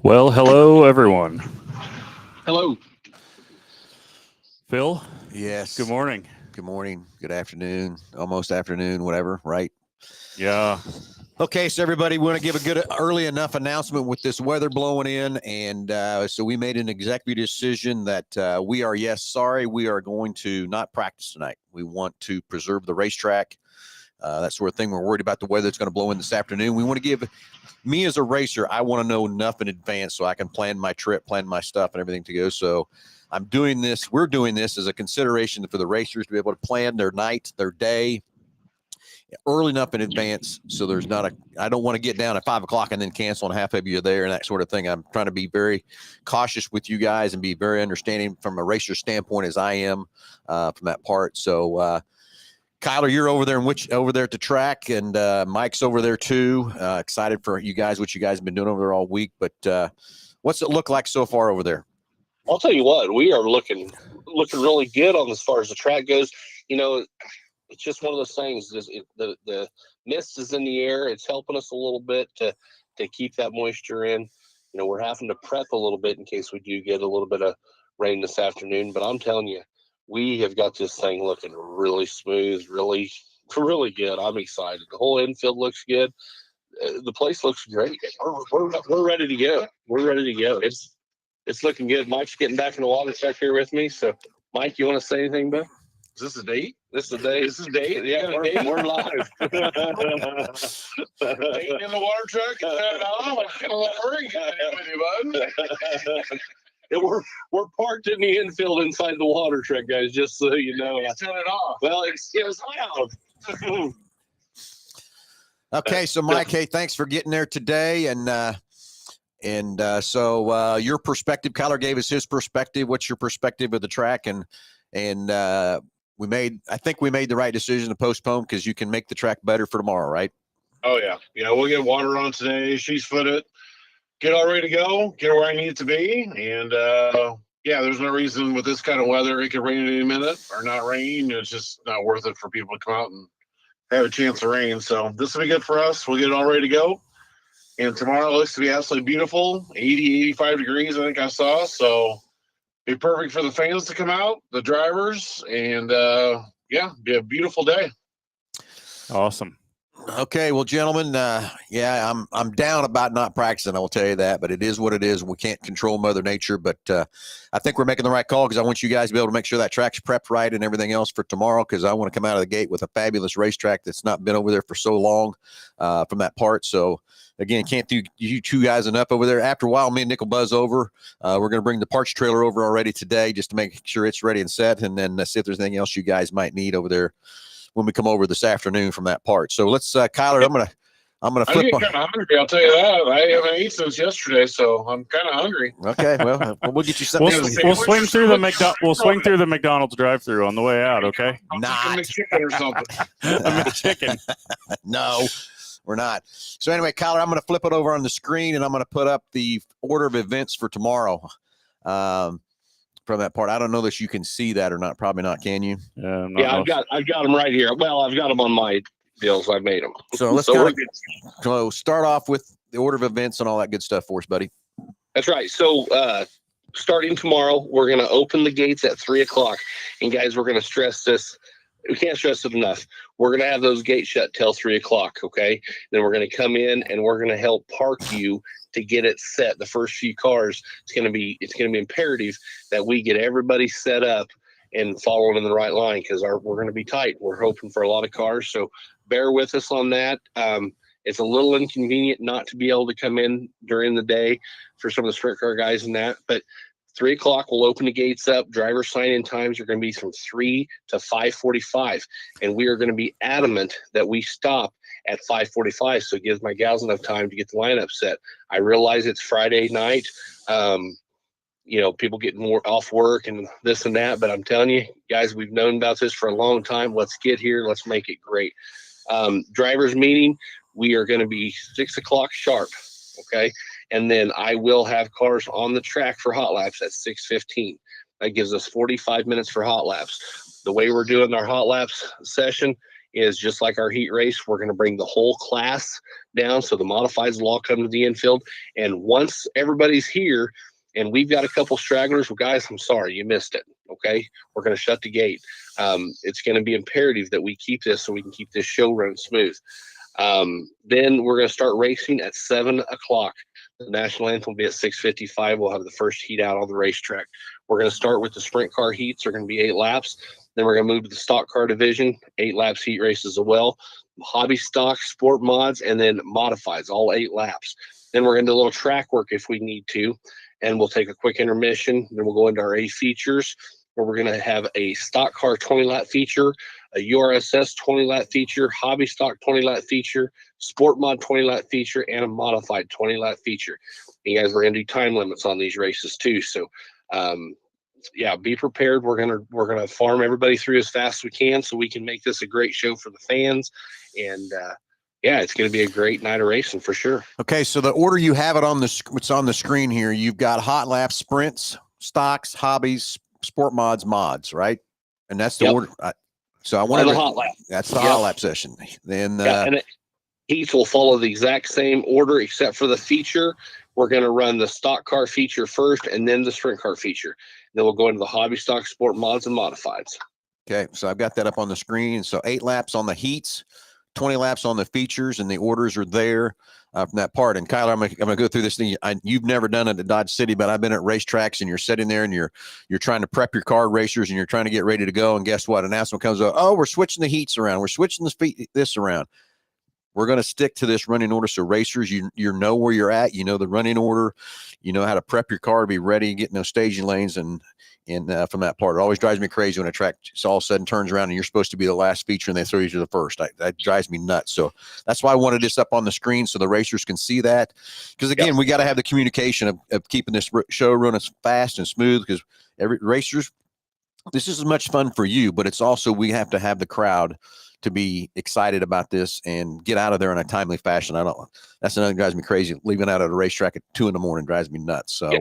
Well, hello everyone. Hello. Phil, good Yes. morning. Good morning. Good afternoon. Almost afternoon, whatever, right? Yeah. Okay, so everybody, we want to give a good early enough announcement with this weather blowing in. And so we made an executive decision that sorry, we are going to not practice tonight. We want to preserve the racetrack. That sort of thing. We're worried about the weather that's going to blow in this afternoon. We want to give me as a racer, I want to know enough in advance so I can plan my trip, plan my stuff and everything to go. So we're doing this as a consideration for the racers to be able to plan their night, their day early enough in advance. So I don't want to get down at 5 o'clock and then cancel and half of you there and that sort of thing. I'm trying to be very cautious with you guys and be very understanding from a racer standpoint as I am from that part. So, Kyler, you're over there over there at the track, and Mike's over there too. Excited for you guys, what you guys have been doing over there all week. But what's it look like so far over there? I'll tell you what, we are looking really good on as far as the track goes. You know, it's just one of those things. The mist is in the air. It's helping us a little bit to keep that moisture in. You know, we're having to prep a little bit in case we do get a little bit of rain this afternoon. But I'm telling you, we have got this thing looking really smooth, really good. I'm excited. The whole infield looks good. The place looks great. We're ready to go. We're ready to go. It's looking good. Mike's getting back in the water check here with me. So, Mike, you want to say anything, bud? Is this a date? This is the day. This is a date? Yeah, we're live. Dating in the water truck? No, I'm gonna let her get in with you, bud. And we're parked in the infield inside the water truck, guys. Just so you know. Turn it off. Well, it was loud. Okay, so Mike, hey, thanks for getting there today, so your perspective. Kyler gave us his perspective. What's your perspective of the track? And I think we made the right decision to postpone because you can make the track better for tomorrow, right? Oh yeah, we'll get water on today. She's foot it. Get all ready to go. Get where I need it to be, and there's no reason with this kind of weather it could rain at any minute or not rain. It's just not worth it for people to come out and have a chance of rain. So this will be good for us. We'll get it all ready to go. And tomorrow looks to be absolutely beautiful, 80, 85 degrees, I think I saw. So be perfect for the fans to come out, the drivers, and be a beautiful day. Awesome. Okay, well, gentlemen, I'm down about not practicing. I will tell you that, but it is what it is. We can't control Mother Nature, but I think we're making the right call because I want you guys to be able to make sure that track's prepped right and everything else for tomorrow. Because I want to come out of the gate with a fabulous racetrack that's not been over there for so long from that part. So again, can't do you two guys enough over there. After a while, me and Nick will buzz over. We're going to bring the parts trailer over already today just to make sure it's ready and set, and then see if there's anything else you guys might need over there when we come over this afternoon from that part. So let's, Kyler, I'm gonna flip. I'm kind of hungry. I'll tell you that. I haven't eaten since yesterday, so I'm kind of hungry. Okay, well, we'll get you something. We'll swing through the McDonald's drive-through on the way out. Okay. Not McChicken or something. A McChicken. No, we're not. So anyway, Kyler, I'm going to flip it over on the screen and I'm going to put up the order of events for tomorrow. From that part, I don't know that you can see that or not. Probably not. Can you? I've got them right here. Well, I've got them on my deals. I made them. So let's start off with the order of events and all that good stuff for us, buddy. That's right. So starting tomorrow, we're going to open the gates at 3:00. And guys, we're going to stress this. We can't stress it enough. We're going to have those gates shut till 3:00. Okay. Then we're going to come in and we're going to help park you to get it set. The first few cars, it's going to be imperative that we get everybody set up and following in the right line because we're going to be tight. We're hoping for a lot of cars. So bear with us on that. It's a little inconvenient not to be able to come in during the day for some of the sprint car guys and that, but 3:00, we'll open the gates up. Driver sign-in times are going to be from 3 to 5:45, and we are going to be adamant that we stop at 5:45, so it gives my gals enough time to get the lineup set. I realize it's Friday night. People getting more off work and this and that, but I'm telling you, guys, we've known about this for a long time. Let's get here. Let's make it great. Drivers meeting, we are going to be 6:00 sharp. Okay. And then I will have cars on the track for hot laps at 6:15. That gives us 45 minutes for hot laps. The way we're doing our hot laps session is just like our heat race. We're going to bring the whole class down. So the modifieds will all come to the infield. And once everybody's here and we've got a couple stragglers, well, guys, I'm sorry, you missed it. Okay. We're going to shut the gate. It's going to be imperative that we keep this so we can keep this show running smooth. Then we're going to start racing at 7 o'clock. The national anthem will be at 6:55. We'll have the first heat out on the racetrack. We're going to start with the sprint car heats. They're going to be 8 laps. Then we're going to move to the stock car division, 8 laps heat races as well. Hobby stock, sport mods, and then modifieds, all 8 laps. Then we're going to do a little track work if we need to, and we'll take a quick intermission. Then we'll go into our A features, where we're going to have a stock car 20-lap feature, a URSS 20-lap feature, hobby stock 20-lap feature, sport mod 20-lap feature, and a modified 20-lap feature. You guys, we're going to do time limits on these races too. So, yeah, be prepared. We're gonna farm everybody through as fast as we can so we can make this a great show for the fans. And yeah, it's going to be a great night of racing for sure. Okay, so the order you have it on it's on the screen here. You've got hot laps, sprints, stocks, hobbies, sport mods, right? And that's the order. So I wanted the hot lap. That's the hot lap session. Then and heats will follow the exact same order except for the feature. We're going to run the stock car feature first and then the sprint car feature. Then we'll go into the hobby stock, sport mods, and modifieds. Okay, so I've got that up on the screen. So 8 laps on the heats, 20 laps on the features, and the orders are there from that part. And Kyler, I'm gonna go through this thing. You've never done it at Dodge City, but I've been at racetracks, and you're sitting there and you're trying to prep your car racers, and you're trying to get ready to go. And guess what? An announcement comes up. Oh, we're switching the heats around. We're switching this around. We're going to stick to this running order. So racers, you know where you're at. You know the running order. You know how to prep your car to be ready, get in those staging lanes, and from that part. It always drives me crazy when a track all of a sudden turns around and you're supposed to be the last feature and they throw you to the first. That drives me nuts. So that's why I wanted this up on the screen so the racers can see that. Because again, we got to have the communication of keeping this show running fast and smooth. Because every racers, this is as much fun for you, but it's also we have to have the crowd to be excited about this and get out of there in a timely fashion. That's another drives me crazy. Leaving out at a racetrack at 2 a.m. drives me nuts. So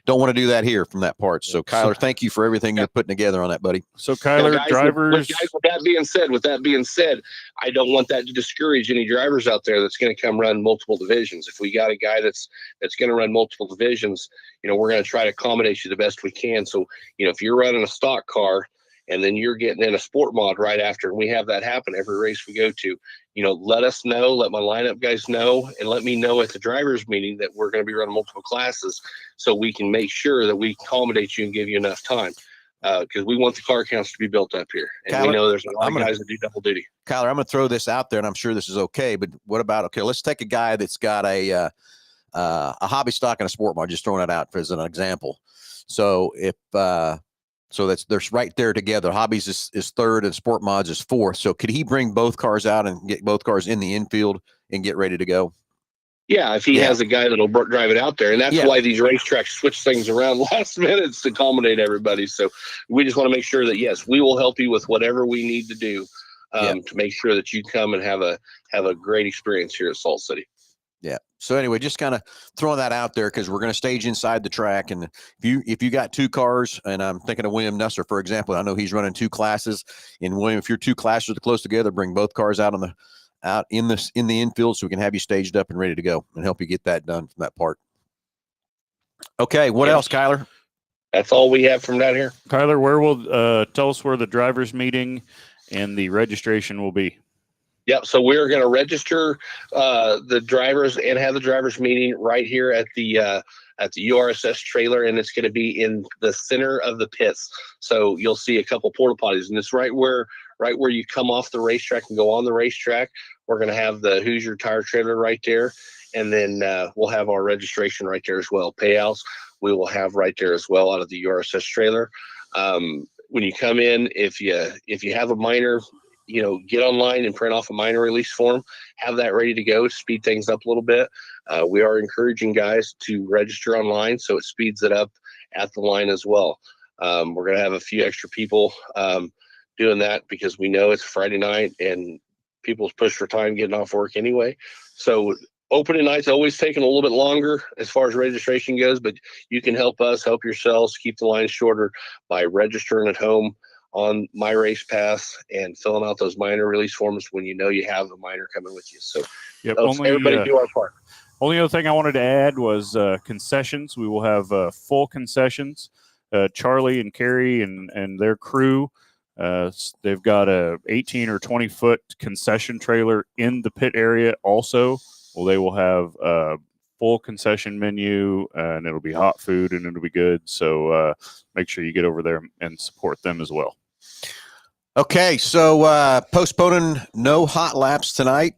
don't want to do that here from that part. So Kyler, thank you for everything you're putting together on that, buddy. So Kyler, guys, drivers. With that being said, I don't want that to discourage any drivers out there that's going to come run multiple divisions. If we got a guy that's going to run multiple divisions, we're going to try to accommodate you the best we can. So, if you're running a stock car, and then you're getting in a sport mod right after, and we have that happen every race we go to, let us know, let my lineup guys know, and let me know at the drivers meeting that we're going to be running multiple classes so we can make sure that we accommodate you and give you enough time. Because we want the car counts to be built up here. And Kyler, we know there's a lot of guys that do double duty. Kyler, I'm going to throw this out there, and I'm sure this is okay, but what about, let's take a guy that's got a hobby stock and a sport mod, just throwing it out as an example. So if, so they're right there together. Hobbies is third and sport mods is fourth. So could he bring both cars out and get both cars in the infield and get ready to go? Yeah, if he has a guy that'll drive it out there. And that's why these racetracks switch things around last minute to accommodate everybody. So we just want to make sure that, yes, we will help you with whatever we need to do to make sure that you come and have a great experience here at Salt City. Yeah. So anyway, just kind of throwing that out there because we're going to stage inside the track. And if you got 2 cars, and I'm thinking of William Nusser, for example, I know he's running 2 classes. And William, if your 2 classes are close together, bring both cars out in the infield so we can have you staged up and ready to go and help you get that done from that part. Okay. What else, Kyler? That's all we have from down here. Kyler, where will tell us where the drivers meeting and the registration will be? Yep. So we're going to register the drivers and have the drivers meeting right here at the URSS trailer, and it's going to be in the center of the pits. So you'll see a couple porta potties, and it's right where you come off the racetrack and go on the racetrack. We're going to have the Hoosier tire trailer right there, and then we'll have our registration right there as well. Payouts we will have right there as well out of the URSS trailer. When you come in, if you have a minor, get online and print off a minor release form, have that ready to go to speed things up a little bit. We are encouraging guys to register online, so it speeds it up at the line as well. We're going to have a few extra people doing that because we know it's Friday night and people's push for time getting off work anyway. So opening night's always taking a little bit longer as far as registration goes, but you can help us, help yourselves, keep the line shorter by registering at home on My Race Pass and filling out those minor release forms when you know you have a minor coming with you. So Yep. let's everybody do our part. Only other thing I wanted to add was concessions. We will have full concessions. Charlie and Carrie and their crew, they've got a 18 or 20 foot concession trailer in the pit area also. Well, they will have a full concession menu, and it'll be hot food, and it'll be good. So make sure you get over there and support them as well. Okay, so postponing no hot laps tonight.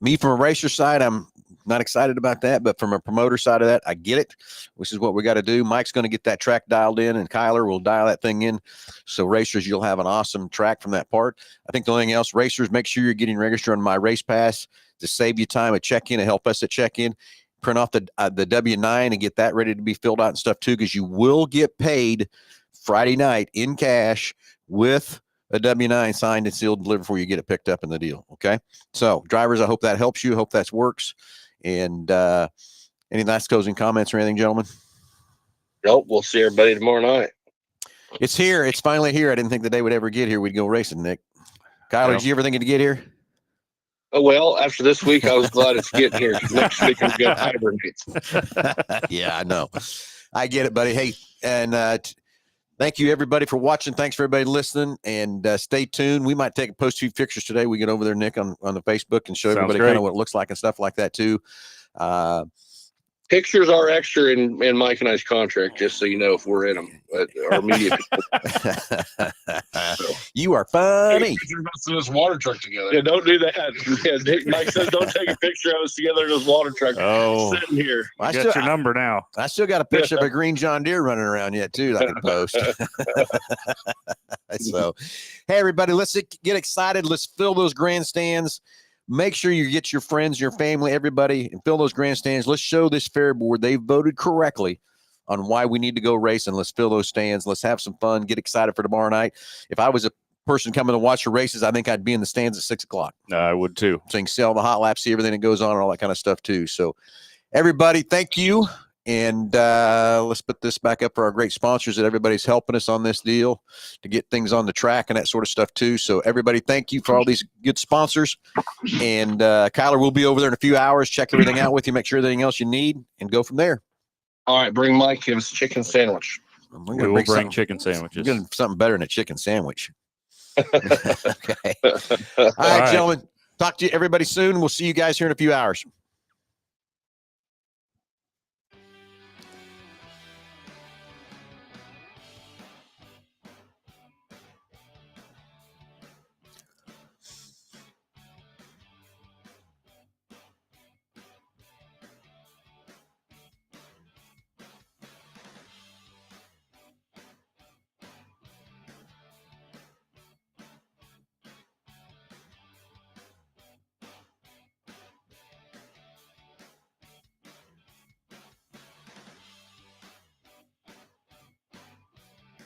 Me from a racer side, I'm not excited about that, but from a promoter side of that, I get it. This is what we got to do. Mike's going to get that track dialed in, and Kyler will dial that thing in. So racers, you'll have an awesome track from that part. I think the only thing else, racers, make sure you're getting registered on My Race Pass to save you time at check-in and help us at check-in. Print off the W-9 and get that ready to be filled out and stuff too, because you will get paid Friday night in cash with a W-9 signed and sealed, delivered before you get it picked up in the deal. Okay. So drivers, I hope that helps you. Hope that works. And any last closing comments or anything, gentlemen? Nope. We'll see everybody tomorrow night. It's here. It's finally here. I didn't think the day would ever get here. We'd go racing, Nick. Kyler, did you ever think it'd get here? Oh, well, after this week, I was glad it's getting here. Next week, I'm going to hibernate. Yeah, I know. I get it, buddy. Hey, and thank you, everybody, for watching. Thanks for everybody listening, and stay tuned. We might post a few pictures today. We get over there, Nick, on the Facebook and show everybody kind of what it looks like and stuff like that, too. Pictures are extra in Mike and I's contract, just so you know if we're in them. But our media You are funny. Picture of us in this water truck together. Yeah, don't do that. Yeah, Mike says don't take a picture of us together in this water truck sitting here. I got your number now. I still got a picture of a green John Deere running around yet, too, that I can post. So, hey, everybody, let's get excited. Let's fill those grandstands. Make sure you get your friends, your family, everybody, and fill those grandstands. Let's show this fair board they voted correctly on why we need to go racing. Let's fill those stands. Let's have some fun. Get excited for tomorrow night. If I was a person coming to watch the races, I think I'd be in the stands at 6 o'clock. I would too. So you can see all the hot laps, see everything that goes on and all that kind of stuff too. So everybody, thank you. And let's put this back up for our great sponsors that everybody's helping us on this deal to get things on the track and that sort of stuff too. So everybody, thank you for all these good sponsors. And Kyler will be over there in a few hours, check everything out with you, make sure everything else you need, and go from there. All right, bring Mike his chicken sandwich. We will bring chicken sandwiches. We're getting something better than a chicken sandwich. Okay. All right, gentlemen. Talk to you everybody soon. We'll see you guys here in a few hours.